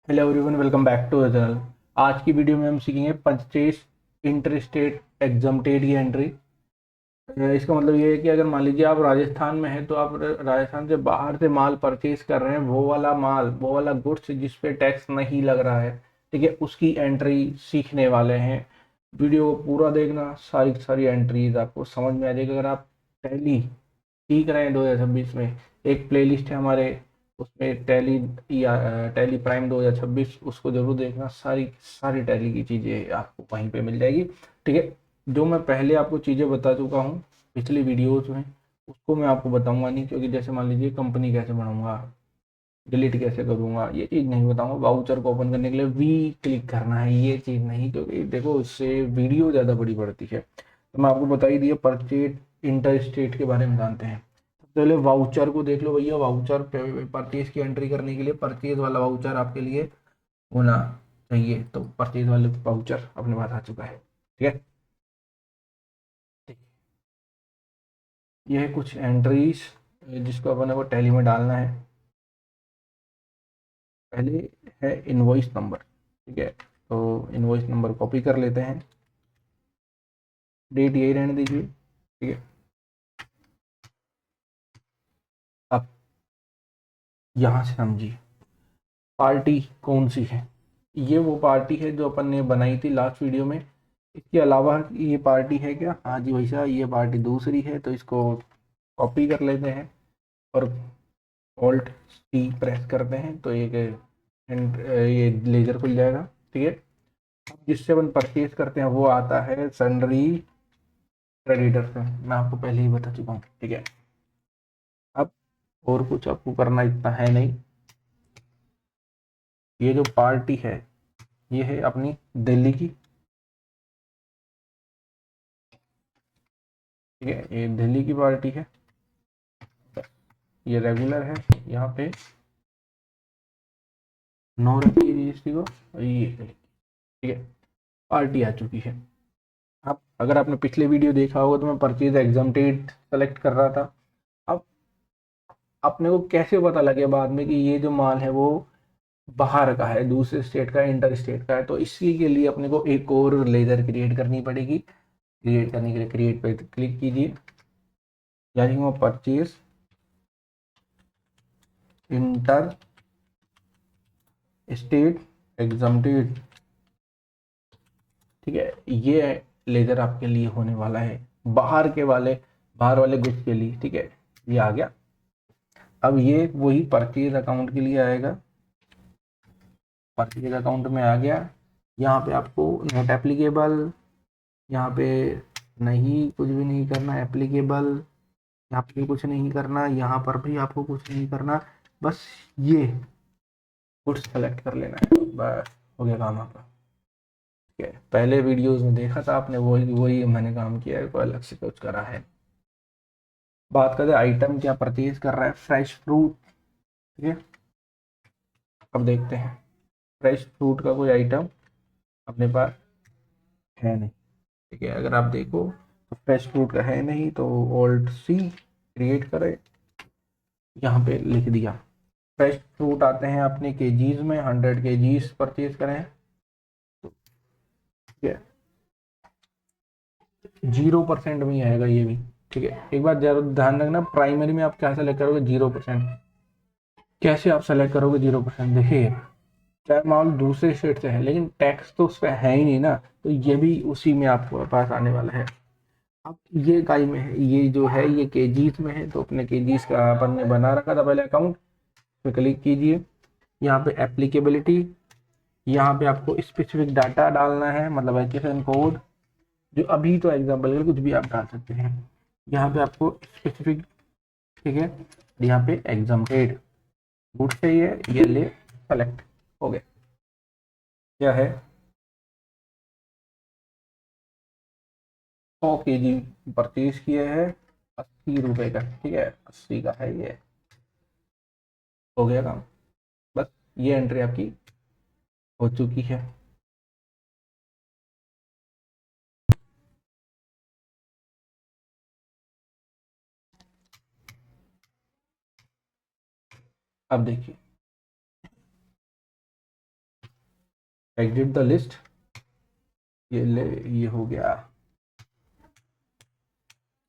Hello everyone, welcome back to the channel. आज की video में हम सीखेंगे परचेज इंटर स्टेट एग्जम्प्टेड की एंट्री। इसका मतलब ये है कि अगर मान लीजिए आप राजस्थान में हैं तो आप राजस्थान से बाहर से माल परचेज कर रहे हैं, वो वाला माल, वो वाला गुड्स जिस पे टैक्स नहीं लग रहा है, ठीक है, उसकी एंट्री सीखने वाले हैं। वीडियो को पूरा देखना, सारी सारी एंट्रीज आपको समझ में आ जाएगी। अगर आप टैली सीख रहे हैं 2026 में, एक प्लेलिस्ट है हमारे, उसमें टैली या टैली प्राइम 2026, उसको जरूर देखना। सारी सारी टैली की चीज़ें आपको वहीं पे मिल जाएगी, ठीक है। जो मैं पहले आपको चीज़ें बता चुका हूँ पिछली वीडियोस में, उसको मैं आपको बताऊंगा नहीं, क्योंकि जैसे मान लीजिए कंपनी कैसे बनाऊंगा, डिलीट कैसे करूंगा, ये चीज़ नहीं बताऊंगा। वाउचर को ओपन करने के लिए वी क्लिक करना है, ये चीज़ नहीं, क्योंकि देखो इससे वीडियो ज़्यादा बड़ी पड़ती है। तो मैं आपको बता ही दिया, परचेज इंटर स्टेट के बारे में जानते हैं। सबसे पहले वाउचर को देख लो भैया। वाउचर परचेज की एंट्री करने के लिए परचेज वाला वाउचर आपके लिए होना चाहिए। तो परचेज वाले वाउचर अपने पास आ चुका है, ठीक है। ये है कुछ एंट्रीज जिसको अपन को टैली में डालना है। पहले है इनवॉइस नंबर, ठीक है। तो इनवॉइस नंबर कॉपी कर लेते हैं, डेट यही रहने दीजिए, ठीक है। अब यहाँ से समझिए पार्टी कौन सी है। ये वो पार्टी है जो अपन ने बनाई थी लास्ट वीडियो में। इसके अलावा ये पार्टी है क्या? हाँ जी भाई साहब, ये पार्टी दूसरी है, तो इसको कॉपी कर लेते हैं और ऑल्ट सी प्रेस करते हैं तो एक ये लेजर खुल जाएगा, ठीक है। अब जिससे अपन परचेज करते हैं वो आता है सन्ड्री क्रेडिटर से, मैं आपको पहले ही बता चुका हूँ, ठीक है। अब और कुछ आपको करना इतना है नहीं। ये जो पार्टी है ये है अपनी दिल्ली की, ठीक है। ये दिल्ली की पार्टी है, ये रेगुलर है। यहाँ पे नो रखिए जीएसटी को, ये ठीक है, पार्टी आ चुकी है। अब अगर आपने पिछले वीडियो देखा होगा तो मैं परचेज एग्जाम्प्टेड सेलेक्ट कर रहा था। अब अपने को कैसे पता लगे बाद में कि ये जो माल है वो बाहर का है, दूसरे स्टेट का, इंटर स्टेट का है? तो इसी के लिए अपने को एक और लेजर क्रिएट करनी पड़ेगी। क्रिएट करने के लिए क्रिएट पे क्लिक कीजिए, यानी वो परचेज इंटर स्टेट एग्जाम्प्टेड, ठीक है। ये लेजर आपके लिए होने वाला है बाहर वाले गुड्स के लिए, ठीक है। ये आ गया। अब ये वही परचेज अकाउंट के लिए आएगा। परचेज अकाउंट में आ गया। यहाँ पे आपको नॉट एप्लीकेबल, यहाँ पे नहीं, कुछ भी नहीं करना। एप्लीकेबल, यहाँ पे भी कुछ नहीं करना, यहाँ पर भी आपको कुछ नहीं करना। बस ये गुड्स सेलेक्ट कर लेना है, बस हो गया काम आपका, ठीक है। पहले वीडियोस में देखा था आपने, वही वही मैंने काम किया है, कोई अलग से कुछ करा है। बात करते हैं आइटम क्या परचेज कर रहा है। फ्रेश फ्रूट, ठीक है। अब देखते हैं, फ्रेश फ्रूट का कोई आइटम अपने पास है नहीं, ठीक है। अगर आप देखो तो फ्रेश फ्रूट का है नहीं, तो ऑल्ट सी क्रिएट करें, यहाँ पे लिख दिया। फ्रेश फ्रूट आते हैं अपने केजीज में, 100 केजीज परचेज करें, ठीक है। 0% में ही आएगा ये भी, ठीक है। एक बार जरूर ध्यान रखना, प्राइमरी में आप क्या सेलेक्ट करोगे? 0%। कैसे आप सेलेक्ट करोगे 0%? देखिए, चाहे माल दूसरे स्टेट से है लेकिन टैक्स तो उस पर है ही नहीं ना, तो ये भी उसी में आपके पास आने वाला है। अब ये इकाई में है, ये जो है ये केजीज में है, तो अपने केजीज का अपन ने बना रखा था पहले अकाउंट, पे क्लिक कीजिए। यहाँ पे एप्लीकेबिलिटी, यहाँ पे आपको स्पेसिफिक डाटा डालना है, मतलब एचएसएन कोड, जो अभी तो एग्जाम्पल के लिए कुछ भी आप डाल सकते हैं। यहाँ पे आपको स्पेसिफिक, ठीक है। यहाँ पे एग्जाम्प्टेड गुड से ये ले सेलेक्ट हो गया। क्या है? 100 केजी परचेज किए हैं, 80 रुपए का, ठीक है, 80 का है ये। हो गया काम, बस ये एंट्री आपकी हो चुकी है। अब देखिए, एग्जिट द लिस्ट, ये हो गया,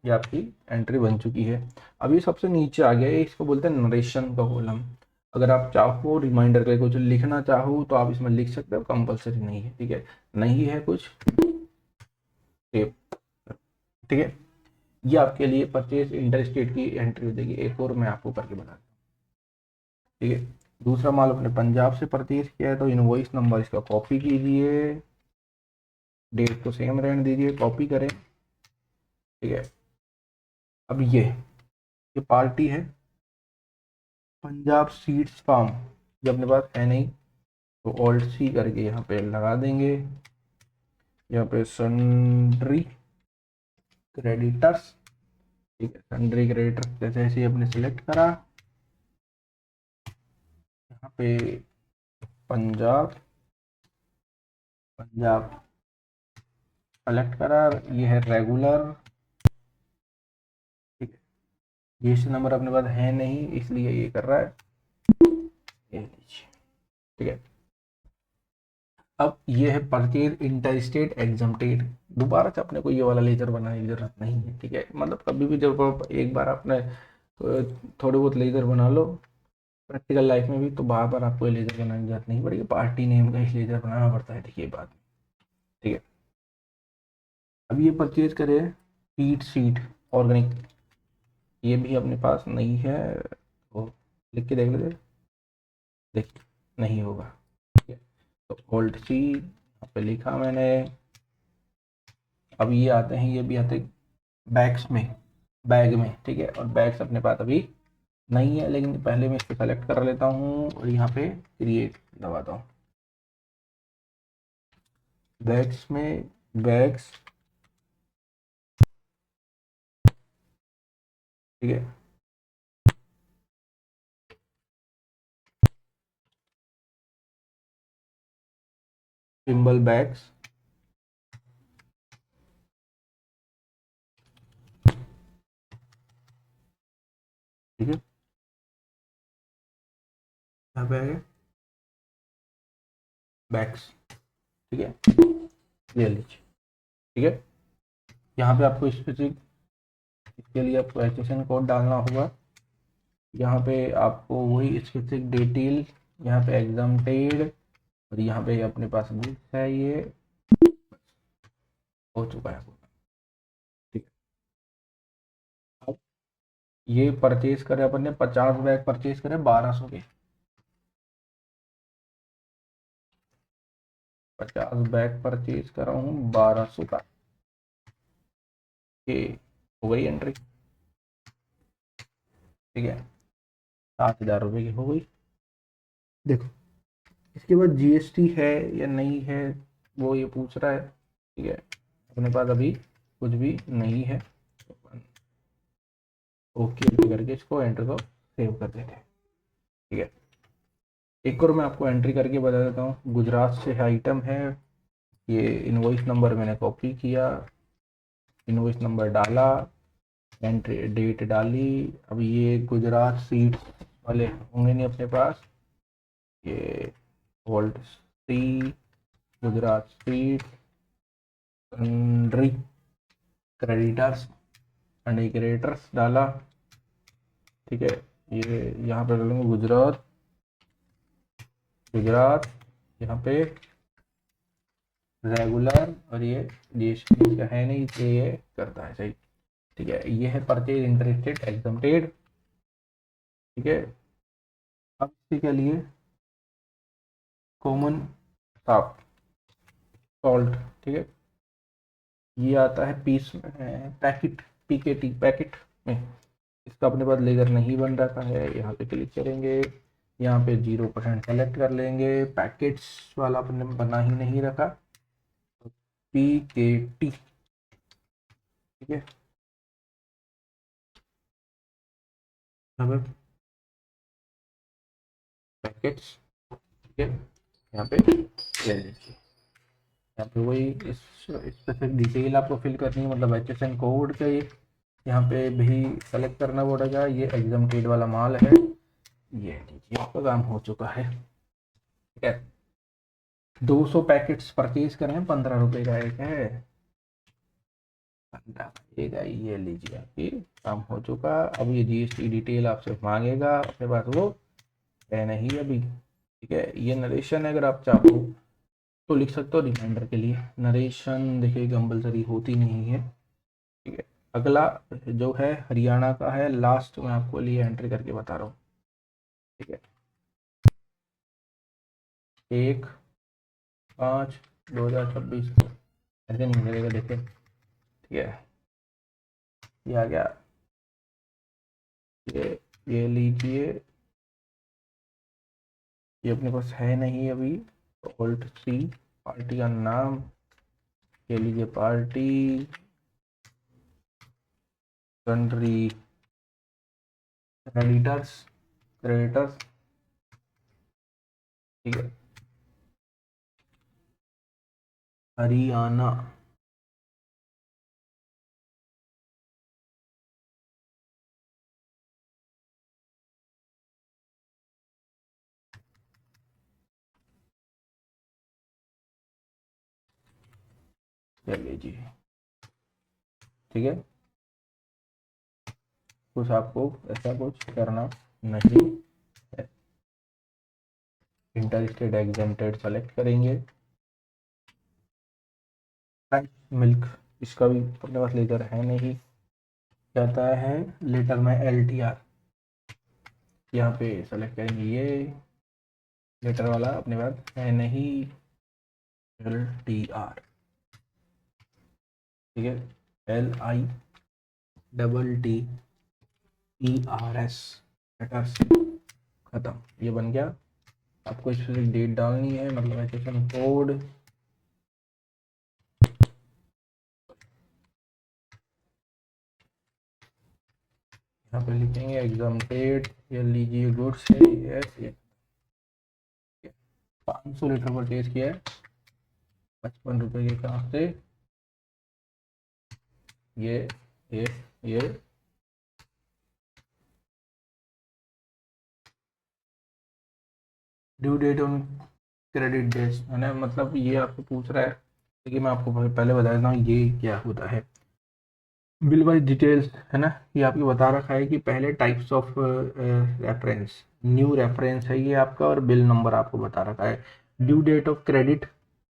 ये आपकी एंट्री बन चुकी है। अभी सबसे नीचे आ गया, इसको बोलते हैं नरेशन का कॉलम। अगर आप चाहो रिमाइंडर के कुछ लिखना चाहो तो आप इसमें लिख सकते हो, कंपलसरी नहीं है, ठीक है। नहीं है कुछ, ठीक है। ये आपके लिए परचेज इंटरस्टेट की एंट्री हो जाएगी। एक और मैं आपको करके बता दूँ, ठीक है। दूसरा माल अपने पंजाब से परचेज किया है तो इनवॉइस नंबर इसका कॉपी कीजिए, डेट को सेम रहने दीजिए, कॉपी करें, ठीक है। अब ये पार्टी है पंजाब सीड्स फार्म, ये अपने पास है नहीं तो ऑल्ट सी करके यहाँ पे लगा देंगे। यहाँ पे सन्ड्री क्रेडिटर्स, ठीक है, सन्ड्री क्रेडिटर्स जैसे ऐसे अपने सिलेक्ट करा, यहाँ पे पंजाब पंजाब सेलेक्ट करा, ये है रेगुलर, ठीक है। जीएसटी नंबर अपने पास है नहीं इसलिए ये कर रहा है, ये लीजिए, ठीक है। अब ये है परचेज इंटरस्टेट एग्जम्प्टेड, दोबारा से अपने को ये वाला लेजर बनाने की जरूरत नहीं है, ठीक है। मतलब कभी भी जब आप एक बार आपने थोड़े बहुत लेजर बना लो प्रैक्टिकल लाइफ में भी, तो बार बार आपको ये लेजर बनाने की जरूरत नहीं पड़ेगी। पार्टी नेम का ही लेजर बनाना पड़ता है, देखिए बात, ठीक है। अब ये परचेज करे पीट सीट ऑर्गेनिक, ये भी अपने पास नहीं है तो लिख के देख लेते, देख नहीं होगा, ठीक है। तो होल्ड सी यहाँ पे लिखा मैंने। अब ये आते हैं, ये भी आते बैग्स में, बैग में, ठीक है। और बैग्स अपने पास अभी नहीं है, लेकिन पहले मैं इसको सेलेक्ट कर लेता हूँ और यहाँ पे क्रिएट दबाता हूँ। बैग्स में बैग्स, ठीक है। सिंबल बैग्स, ठीक है, यहाँ पे आ गया बैग्स, ठीक है, ले लीजिए, ठीक है। यहाँ पे आपको स्पेसिफिक, इसके लिए आपको एचएसएन कोड डालना होगा। यहाँ पे आपको वही स्पेसिफिक डिटेल, यहाँ पे एग्जाम्प्टेड, और यहाँ पे अपने पास बुक है, ये हो चुका है, ठीक है। अब ये परचेज करे अपन ने 50 बैग परचेज करे 1200 के, 50 बैग परचेज कर रहा हूँ 1200 का, ये हो गई एंट्री, ठीक है। 7,000 रुपये की हो गई। देखो इसके बाद जीएसटी है या नहीं है वो ये पूछ रहा है, ठीक है। अपने पास अभी कुछ भी नहीं है, ओके करके इसको एंटर को सेव कर देते हैं, ठीक है। एक और मैं आपको एंट्री करके बता देता हूँ, गुजरात से आइटम है, ये इनवॉइस नंबर मैंने कॉपी किया, इनवॉइस नंबर डाला, एंट्री डेट डाली। अब ये गुजरात सीड्स वाले होंगे नहीं अपने पास, ये होल्ड सी Gujarat seeds sundry creditors and creditors डाला, ठीक है। ये यहाँ पे डालूंगा गुजरात, गुजरात यहाँ पे रेगुलर, और ये जीएसटी का है नहीं तो ये करता है सही, ठीक है। ये है परचेज इंटरेस्टेड एग्जम्प्टेड, ठीक है। अब इसी के लिए कॉमन साफ सॉल्ट, ठीक है। ये आता है पीस में, पैकेट, पीकेटी पैकेट में, इसका अपने पास लेजर नहीं बन रखा है, यहाँ पे क्लिक करेंगे, यहाँ पे 0% सेलेक्ट कर लेंगे, पैकेट्स वाला अपने बना ही नहीं रखा, तो पीकेटी, ठीक है। यहाँ पे पैकेट्स, ठीक है, यहाँ पे ले लीजिए। यहाँ पे वही इस स्पेसिफिक डिटेल आपको फिल करनी है, मतलब एचएसएन कोड का ये यहाँ पे भी सेलेक्ट करना पड़ेगा। ये एग्जाम्प्टेड वाला माल है, ये लीजिए आपका काम हो चुका है, ठीक है। 200 पैकेट्स परचेज करें, 15 रुपए का एक है, ये लीजिए आपकी काम हो चुका। अब ये जीएसटी डिटेल आपसे मांगेगा, अपने पास वो है नहीं अभी, ठीक है। ये नरेशन है, अगर आप चाहो तो लिख सकते हो रिमाइंडर के लिए। नरेशन देखिए कंपलसरी होती नहीं है, ठीक है। अगला जो है हरियाणा का है, लास्ट में आपको लिए एंट्री करके बता रहा हूँ, ठीक है। 1/5/2026 ऐसे नहीं मिलेगा, देखिए, ठीक है। ये आ गया, ये लीजिए, ये अपने पास है नहीं अभी, तो ऑल्ट सी, पार्टी का नाम, ये लीजिए पार्टी, कंट्री, क्रेडिटर्स, क्रेडिटर्स, ठीक है, हरियाणा, ले लीजिए, ठीक है। कुछ आपको ऐसा कुछ करना नहीं है, इंटर स्टेट एग्जेम्प्टेड सेलेक्ट करेंगे। मिल्क, इसका भी अपने पास लेटर है नहीं, कहता है लेटर में LTR, यहाँ पे सेलेक्ट करेंगे, ये लेटर वाला अपने पास है नहीं, LTR, ठीक है, LITTERS, लेटर्स, खत्म, ये बन गया। आपको स्पेसिफिक डेट डालनी है, मतलब एप्लीकेशन कोड, यहाँ पे लिखेंगे एग्जाम डेट, ये लीजिए गुड्स है, ये 500 लीटर परचेज किया है 55 रुपए के हिसाब से, ये ये ये due date on credit date है ना, मतलब ये आपको पूछ रहा है, लेकिन मैं आपको पहले बता देता हूँ ये क्या होता है। बिल वाइज डिटेल्स है ना, ये आपको बता रखा है कि पहले types of reference, new reference है ये आपका, और बिल नंबर आपको बता रखा है। Due date of credit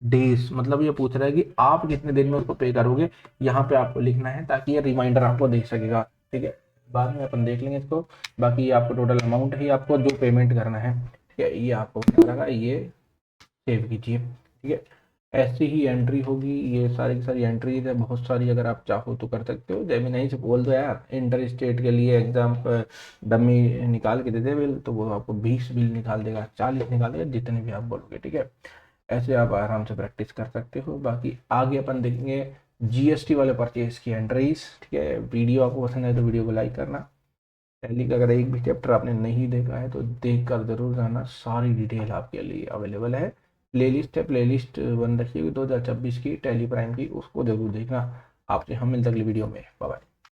days, मतलब ये पूछ रहा है कि आप कितने दिन में उसको पे करोगे, यहाँ पे आपको लिखना है ताकि ये रिमाइंडर आपको दे सकेगा, ठीक है। बाद में अपन देख लेंगे इसको, बाकी ये आपको टोटल अमाउंट है, आपको जो पेमेंट करना है, ठीक है, ये आपको बता रखा है, ये सेव कीजिए, ठीक है। ऐसी ही एंट्री होगी, ये सारी की सारी एंट्रीज है बहुत सारी, अगर आप चाहो तो कर सकते हो। जेमिनी से बोल दो यार इंटर स्टेट के लिए एग्जाम डमी निकाल के दे दे बिल, तो वो आपको 20 बिल निकाल देगा, 40 निकाल देगा, जितने भी आप बोलोगे, ठीक है। ऐसे आप आराम से प्रैक्टिस कर सकते हो। बाकी आगे अपन देखेंगे जीएसटी वाले परचेज की एंट्रीज, ठीक है। वीडियो आपको पसंद है तो वीडियो को लाइक करना। टैली का अगर एक भी चैप्टर आपने नहीं देखा है तो देख कर जरूर जाना, सारी डिटेल आपके लिए अवेलेबल है। प्लेलिस्ट है, प्लेलिस्ट बन रखी है 2026 की टैली प्राइम की, उसको जरूर देखना। आपसे हम मिलते अगली वीडियो में, बाय बाय।